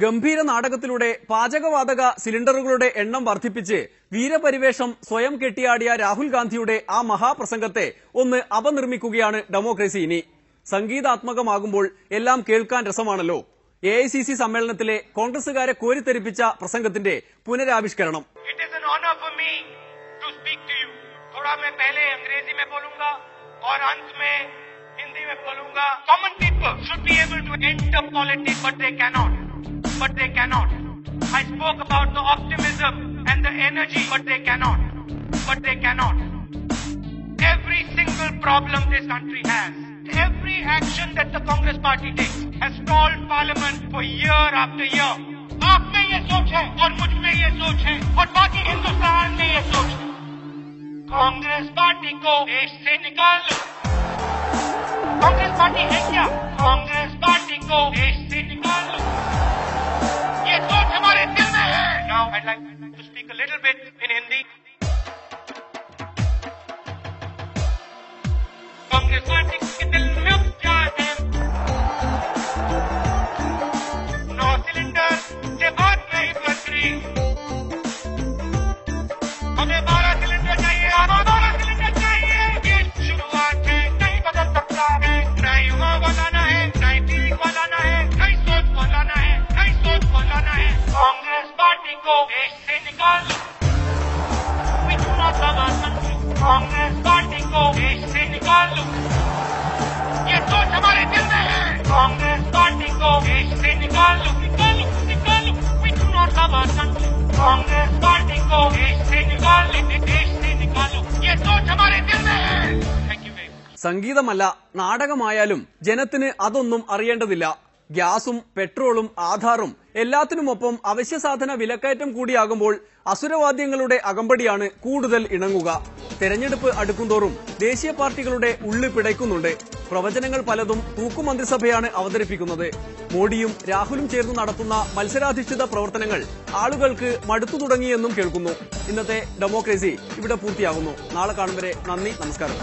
ഗംഭീര നാടകത്തിലൂടെ പാചകവാതക സിലിണ്ടറുകളുടെ എണ്ണം വർദ്ധിപ്പിച്ച് വീരപരിവേഷം സ്വയം കെട്ടിയാടിയ രാഹുൽ ഗാന്ധിയുടെ ആ മഹാപ്രസംഗത്തെ ഒന്ന് അപനിർമ്മിക്കുകയാണ് ഡെമോക്രസി. ഇനി സംഗീതാത്മകമാകുമ്പോൾ എല്ലാം കേൾക്കാൻ രസമാണല്ലോ. AICC സമ്മേളനത്തിലെ കോൺഗ്രസുകാരെ കോരിത്തെരിപ്പിച്ച പ്രസംഗത്തിന്റെ പുനരാവിഷ്കരണം. हिंदी में बोलूंगा. Common people should be able to enter politics, but they cannot. I spoke about the optimism and the energy, but they cannot. Every single problem this country has, every action that the Congress party takes has stalled Parliament for year after year. आप में ये सोच है और मुझ में ये सोच है और बाकी हिंदुस्तान में ये सोच है. कांग्रेस पार्टी को देश से निकाल लो. कांग्रेस पार्टी है क्या? कांग्रेस पार्टी को देश से निकाल लो. ये सोच हमारे दिल में है. Now I'd like to speak a little bit in Hindi. Congress party के दिल में क्या है? 9 सिलेंडर से बात नहीं बच रही. हमें 12 सिलेंडर चाहिए. 12 सिलेंडर चाहिए. ये शुरुआत है. नहीं बदल सकता है. नहीं युवा बनाना है. नहीं पीढ़ी बनाना है. नहीं सोच बनाना है. नहीं सोच बनाना है. कांग्रेस पार्टी को देश से निकाल लो. We do not love our country. Congress party को देश से निकाल लो. ये सोच हमारे दिल में है. कांग्रेस पार्टी को देश से निकाल लो. We do not love our country. Congress party को देश से निकालो. ये सोच हमारे दिल में है. Thank you very much. സംഗീതമല്ല നാടകമായാലും ജനത്തിന് അതൊന്നും അറിയേണ്ടതില്ല. ഗ്യാസും പെട്രോളും ആധാറും എല്ലാത്തിനുമൊപ്പം അവശ്യസാധന വിലക്കയറ്റം കൂടിയാകുമ്പോൾ അസുരവാദ്യങ്ങളുടെ അകമ്പടിയാണ് കൂടുതൽ ഇണങ്ങുക. തെരഞ്ഞെടുപ്പ് അടുക്കുന്തോറും ദേശീയ പാർട്ടികളുടെ ഉള്ളി പിടയ്ക്കുന്നുണ്ട്. പ്രവചനങ്ങൾ പലതും തൂക്കുമന്ത്രിസഭയാണ് അവതരിപ്പിക്കുന്നത്. മോഡിയും രാഹുലും ചേർന്ന് നടത്തുന്ന മത്സരാധിഷ്ഠിത പ്രവർത്തനങ്ങൾ ആളുകൾക്ക് മടുത്തു തുടങ്ങിയെന്നും കേൾക്കുന്നു. ഇന്നത്തെ ഡെമോക്രസി ഇവിടെ പൂർത്തിയാകുന്നു. നാളെ കാണും വരെ നന്ദി, നമസ്കാരം.